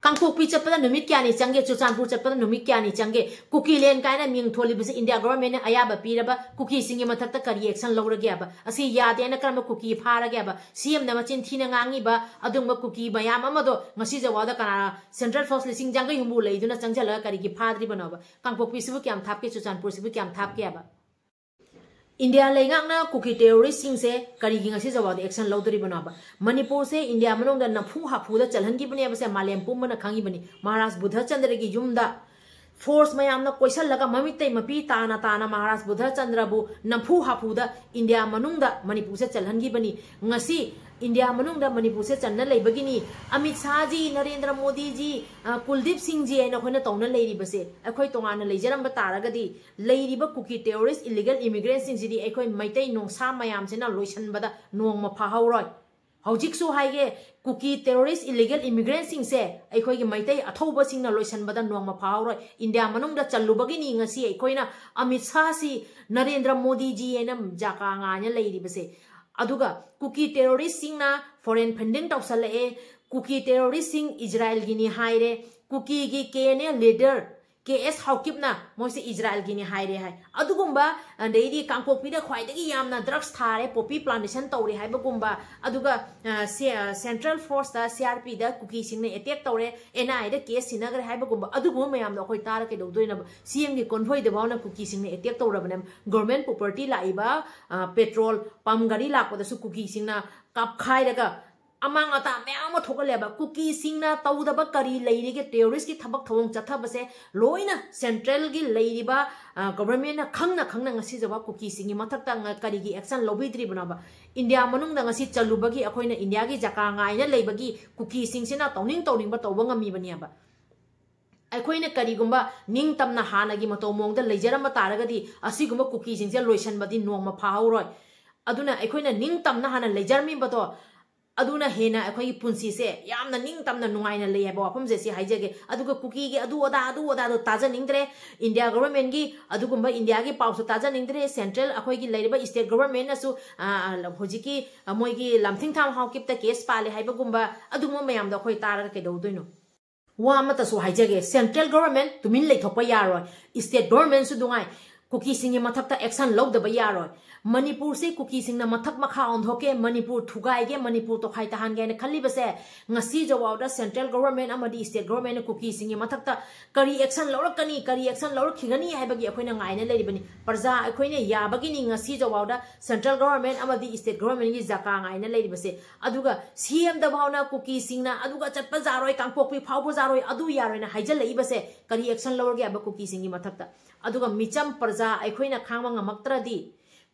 कांगपोकपी चटपदा नुमित क्यानी चंगे चुचानपुर चटपदा नुमित क्यानी चंगे cookie लेन कायना Ming थोलिबसे India government ने अयाबा Pirba cookie सिंगे मथक्ता करी action लौरगेबा असि यादेना करम कुकी फारगेबा सीएम न मचिन थीना ngangiba adungba kuki bayam amado ngasi jawada kana central force lising jangai humbu leiduna changjala kari gi phadri banaba kangpokpi sibu kyam thapke chuchanpur sibu kyam thapke aba India lengakna kuki terrorist sing se kari gi ngasi jawada action laudri banaba Manipur se India manong da nafu hafu da chalhan gi bani aba se malem pumna khangi bani Maharaj Buddha Chandra gi yumda force mayamna koisal laga mamitai mapi tana Maharaj Buddha Chandra bu nafu hafu da India manong da Manipur se chalhan gi bani ngasi India manung da Manipur se channa leibagini Amit Shah ji Narendra Modi ji Kuldeep Singh ji aina khona tawna leiri base akhoi tongana leijaram ba taragadi leiriba kuki terrorist illegal immigrants sing ji akhoi maitai nongsa mayam sena loisan bada nong ma phahauroi hojik su haige kuki terrorist illegal immigrants sing se akhoi gi maitai athoba sing na loisan bada nong ma phahauroi India manung da challubagini ngasi akhoi na Amit Shah si Narendra Modi ji aina jaka nganya leiri base aduga kuki terrorist singna foreign funding tawsalae kuki terrorist sing Israel gini haire kuki gi kene leader KS Haukipna moise Israel gini haire hai adugumba deidi kangpopi da khwai dagi yamna drugs thare poppy plantation tawre hai bagumba aduga central force da CRP da kuki singna attack tawre NI da case sinagar hai bagumba adugumba mayam da khoi tar ke dodoina CM gi convoy de bawna kuki singna attack tawrabana government property laiba petrol pump gari lakpa da su kuki singna kap khai daga amang ata meama thokaleba kuki singna tawdaba kari leirige terrorist ki thabak thawong chathabase loina central gi leiriba government na khangna ngasi jaba kuki singi mathakta kari gi action lobidri banaba India manung da ngasi chalubagi akhoina India gi jaka ngaina leibagi kuki singsina tawning ba tawba ngami baniaba akhoi kari gumba ning tamna hana gi matomong da leijarama taragadi asigumba kuki singse loisan badi nongma phahauroi aduna akhoi ning tamna hana leijarmi bato aduna hena akhoi punsi se yamna ning tamna nungaina lei ba wafam je si haijege aduga kuki gi adu oda do taja ningdre India government gi adugumba India gi pausu taja ningdre central akhoi gi leiriba state government asu hojiki moi gi lamthing tham haukip ta case pale haiba gumba adumo mayam da khoi tar ke do doino wa mata su haijege central government tumin lei thokpa yaroi state government su dungai kuki singi mathakta action lawdaba yaroi Manipur se kuki singna mathak makha ondhoke Manipur thugai ge Manipur to khai tahan ge ne khalli base ngasi jawawda central government amadi state government kuki singi mathakta kari action lawrakani kari action lawrakhigani haibagi akhoina ngaina leiribani parja akhoina yabagi ni ngasi jawawda central government amadi state government gi jaka ngaina leiribase aduga CM da bhauna kuki singna aduga chatpa jaroi kangpokpi phawbo jaroi adu yaroi na haijal leibase kari action lawrge aba kuki singi mathakta aduga micham parja akhoina khangma ngamaktradi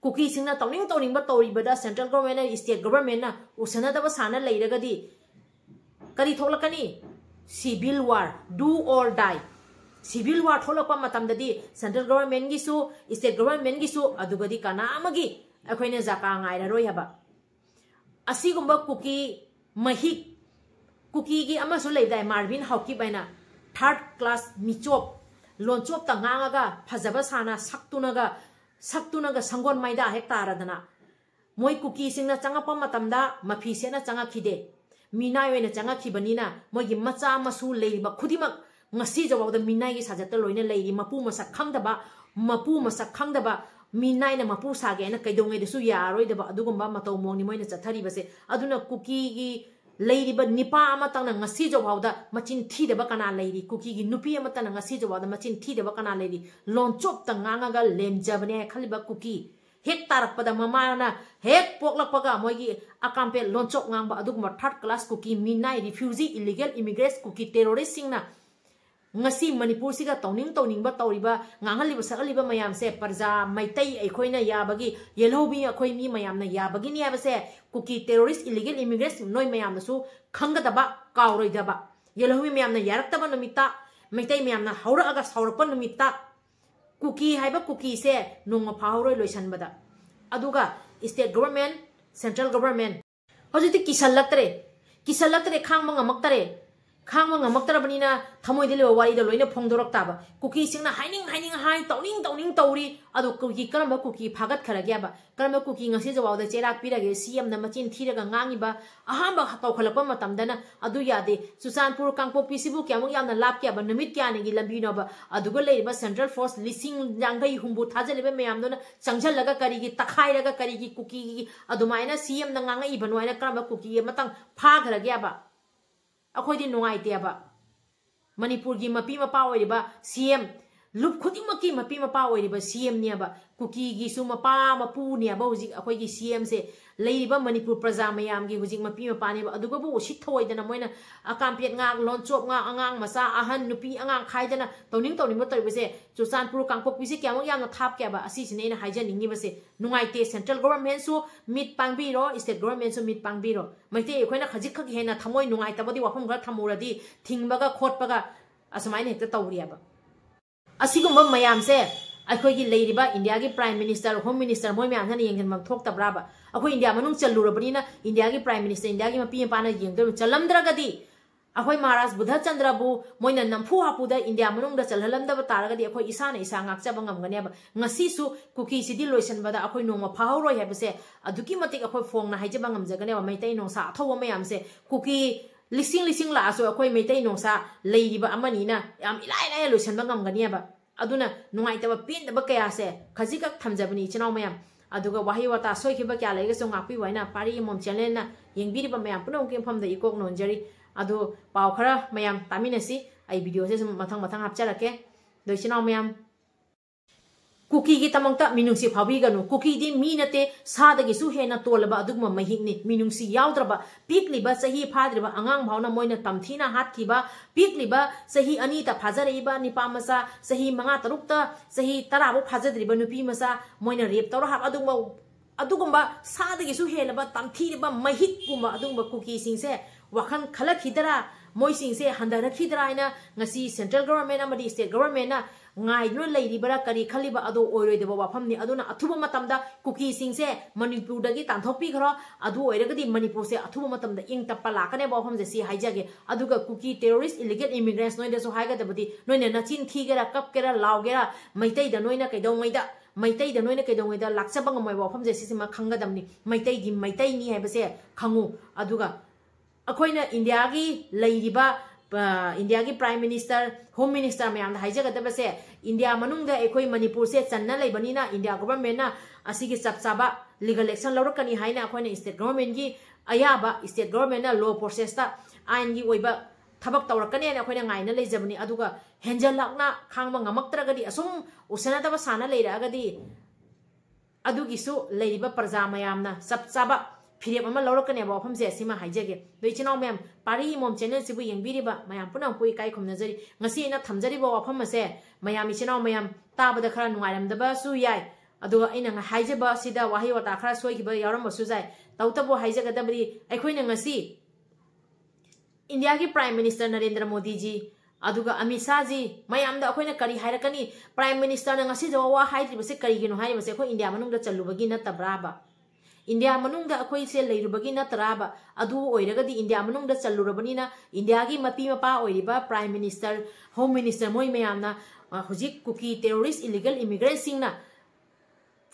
kuki singna tauningba tawribada central government state government na usinadaba sana leiragadi kari tholakani civil war do or die civil war tholakpa matamdadi central government gi su state government gi su adugadi kana amagi akhoina jaka ngaira roi haba asigumba kuki mahik kuki gi amasu leidai Marvin Hauki baina third class michop lonchop ta ngangaga phajaba sana saktunaga sangon maida hektaradana moi kuki singna changapa matamda mafi sena changa khide minai wena changa khibanina moi gi macha masu leiba khudimak ngasi jawawda minai gi sajata loina leiri mapu masak khangdaba minai na mapu sage na kaidongai desu yaroi deba adugumba matawmong ni moina chathari base aduna kuki gi leiriba nipa amatang na ngasi jawawda machin thideba kana leiri kuki gi nupi amatang na ngasi jawawda machin thideba kana leiri lonchop ta ngangaga lemjabane khaliba kuki hek tarakpada mamana hek poklakpaga moigi akampe lonchop ngangba adugma third class kuki minai refugee illegal immigrants kuki terrorist singna ngasi Manipur siga tauningba tawriba ngangaliba sakaliba mayam se parja maitai aikhoina yabagi yelobi akhoi mi mayam na yabagi ni abase kuki terrorist illegal immigrants noi mayam na su khangadaba kawroidaba yelobi mayam na yaraktaba numita maitai mayam na haura aga saurpa numita kuki haiba kuki se nongma phahoroi loisanbada aduga state government central government hojiti kisalatre khangma ngamaktare खांग ngamaktarabanina thamoi de wari de loina phongdorok taba kuki singna haining hai tauning tauri adu kuki karamba kuki phagat kharagya ba karamba kuki ngasi jawaw da cherak pirage cm na machin thiraga ngangi ba ahamba hataw khalakpa matamdana adu yade susanpur kangpo pisibu kyamuk yamna lap kya ba numit kya ne gi lambi no ba adugo leiba central force lising jangai humbu thajale ba mayam dona changjal laga kari gi takhai laga kari gi kuki gi adumaina cm na ngangai ba noina karamba kuki matang pha kharagya ba अखोदी नुंगाइतेबा Manipur की मपी मपा ओइरिबा CM loop खुदिमक की मपी मपा ओइरिबा CM नियाबा cookie की सु मपा मपू नियाबा हुजिक अखोई की सीएम से लेरिबा मणिपुर प्रजा मयाम की हुजिक मपी मपा नियाबा अदुगबु उसित थोइदना मोइना अकाम्पियत ngang लोनचोप nga angang masa ahan nupi angang khaidana toning toibase chusanpur kangpokpi se kyamok yamna thap kyaba asi sine na haijaningi base nungaite central government su mit pangbiro state government su mit pangbiro maite ekhoi khajik khak hena thamoi nungaitabadi wafam gar thamuradi thingbaga khotpaga asmaine hekta tawriaba asigumba mayam se अखोई की लेरिबा India की prime minister home minister मोय ma'am थाने येंगन थोक तब्राबा अखोई India मनुंग चलुरबनीना India की prime minister India की मपी पाना येंगदर चलमद्रगदी अखोई महाराज बुद्ध चंद्रबु मोयना नमफु हापुदा इंडिया मनुंग दा चलहलमदब तारगदी अखोई इसाना इसा ngakchaba ngamgनेबा ngasi su कुकी सिदि लोइसनबदा अखोई नोंमा फाहौरोय हेबसे अदुकी मतिक अखोई फोंगना हाइजबा ngamjagनेबा मैतै नोंसा अथौबा मयामसे कुकी लिसिंग लासो अखोई मैतै नोंसा लेरिबा अमनीना याम इलाइ लोइसनबा ngamgनेबा अदुना नुंगाइतबा पेंदबा कयासे खजिक थमजबनी चिनाव मयाम अदुगा वाहि वाता सोइखिबा क्या लेगे सो ngakpi waina pari mom channel na yengbiriba mayam punom ke famda ikok nonjari adu paw khara mayam taminasi ai video se mathang hapcharake doi chinaw mayam Kuki की तमंगता मिनुंगसी फाबीगनु कुकी दी मीनते सादगी सु हेना तोलबा अदुगम महिगनी मिनुंगसी यावद्रबा पीकलिबा सही फाद्रिबा अंगांग भावना मोइना तमथीना हातखिबा पीकलिबा सही अनीता फाजरइबा निपा मसा सही मंगा तरुकता सही तराबो फाजद्रिबा नुपी मसा मोइना रेप तौर हाब अदुगुम्बा सादगी सु हेलबा तमथीरिबा महिगुम्बा अदुगुम्बा कुकी सिंसे वाखन खलखिदरा मोइसिंसे हंदरखिदरा आइना ngasi सेंट्रल गवर्नमेंट अमदी स्टेट गवर्नमेंट ना ngaidno leiribara kari khaliba ado oiroideba wafamni aduna athuba matamda kuki singse manipur dagi tanthokpi kharo adu oiragadi manipur se athuba matamda ing tappa lakane wafam je si haijage aduga kuki terrorist illegal immigrants noida so haiga dabadi noina nachin thigera kapkera laugera maitai da noina kaidong maida lakchaba ngamai wafam je sisima khangadamni maitai gi maitai ni haibase khangu aduga akoina india gi leiriba India की prime minister home minister मैम हाइजगदबसे India मनुंग एकोई मणिपुर से चन्ना लेबनीना India government ना असिगी चपचाबा लीगल एक्शन लौरकनी हाइना अखोइना स्टेट गवर्नमेंट की अयाबा स्टेट गवर्नमेंट ना लॉ प्रोसेस ता आइन की ओइबा थबक तौरकने अखोइना ngaina लेजबनी अदुगा हेंजल लाकना खांगबा ngamक्तरगदी असुम उसिनादबा साना लेरागदी अदुगिसु लेरिबा प्रजा मयामना चपचाबा फिरेप अमा लौरकने वफम से सिमा हाइजगे दोइचिनाव मैम पारी मोम चैनल सिबु यंगबिरिबा मयाम पुना पुई काई खुमनजरी ngasi na thamjariba wafam ase mayam ichinaw mayam tabada khara nungairamdaba su yai aduga ina nga haijaba sida wahi wata khara soigiba yaram su jai tautabo haijagadabri aikhoina ngasi India की prime minister Narendra Modi ji अदुगा Amit Shah ji मयाम दा अखोइना करी हाइरकनी prime minister ना ngasi jawa haidribase karigino haibase अखो India मनुंगदा चल्लुबगी नतब्राबा India मनुंगदा अखोइ से लेरुबगी नतराबा अदु ओइरगदी India मनुंगदा चल्लुरबनीना India की मपी मपा ओइरिबा प्राइम मिनिस्टर होम मिनिस्टर मोइ मयामना हुजिक कुकी टेररिस्ट इलीगल इमिग्रेंट सिंगना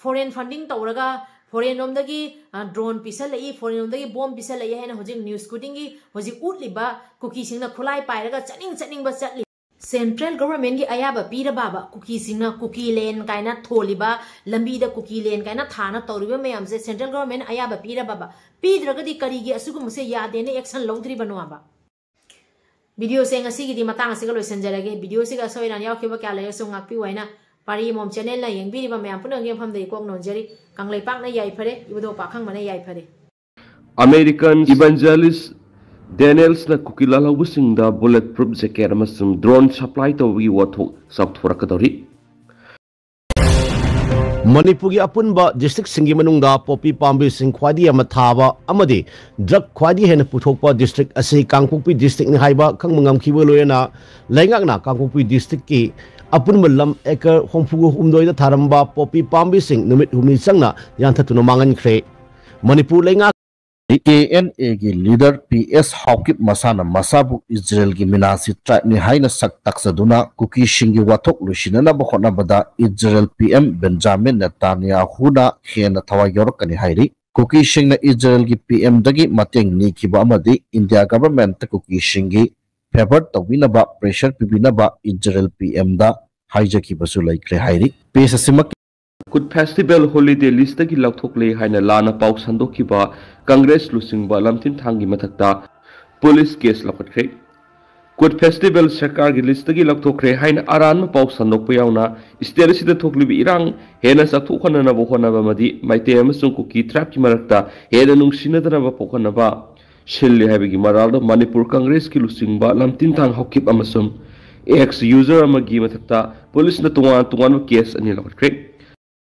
फॉरेन फंडिंग तौरगा फॉरेन रोमदगी ड्रोन पिसलई फॉरेन रोमदगी बॉम्ब पिसलई हैना हुजिक न्यूज़ कुटिंगी हुजिक उटलिबा कुकी सिंगना खुलाई पाइरगा चनिंग बा चटली सेंट्रल गवर्नमेंट की अयाबा पीरबाबा कुकी सिंगना कुकी लैंड काइना थोलिबा लंबीदा कुकी लैंड काइना थाना तौरिबा मयाम से सेंट्रल गवर्नमेंट अयाबा पीरबाबा पीद्रगदी करीगी असुगुमसे यादेने एक्शन लौद्रिबा नोआबा वीडियो से ngasiगी matang asiga loisanjarage video siga soiran yaukhiba kya lay so ngakpi waina pari mom channel na yengbiriba mayam punang yem famdai kok nonjari kanglai pak na yai phare ibudo pakhang mana yai phare American evangelist Daniels na kukila laubusingda bulletproof jacket amasung drone supply tawgi wathok sakthorakadori Manipur की अपुनबा district सिंगी मनुंगदा Poppy पाम्बी सिंग ख्वादी अमा थाबा अमदि drug ख्वादी हेन पुथोकपा district असि कांगपुपी district नि हाइबा खंगमंगामखिबो लोयना लैंगाकना कांगपुपी district की अपुनबा lump एकर होमफुगु हुमदोइदा थारंबा Poppy पाम्बी सिंग नुमित हुमनि संगना यांथतुनो मांगनख्रे Manipur लैंगा ANA की leader PS Haokip मसाना मसाबु Israel की मिनासी tribe ने हाइना सक तक्सदुना कुकी शिंगी वाथोक लुशिनना बखोना बदा इजराइल PM बेंजामिन नेतान्याहुना हेना थवा योरकनी हाइरी कुकी शिंगना इजराइल की PM दगी मतेंग निखिबा अमदी इंडिया गवर्नमेंट कुकी शिंगी फेवर तौबिनबा प्रेशर पिबिनबा इजराइल PM दा हाइजकी बसु लाइक्रे हाइरी पेस सिमक कुट फेस्टिवल हॉलिडे लिस्ट की लौथोकले हाइना लाना पाउ संदोखिबा कांग्रेस लुसिंगबा लमथिन थांगी मथक्ता पुलिस केस लखटख्रे कुट फेस्टिवल सरकार की लिस्ट की लौथोखरे हाइना आरान पाउ संदोकपा यावना स्टेट सिदा थोकलिबि इरांग हेना सखथोखननबा होनबा मदि माइते अमसुंग कुकी ट्राइब की मरक्ता हेना नुंगसिनदनबा पोखनबा शिल्ले हाइबगी मराल मणिपुर कांग्रेस की लुसिंगबा लमथिन थांग हौकिप अमसुंग एक्स यूजर अमगी मथक्ता पुलिस न तुंगान केस अनि लखटख्रे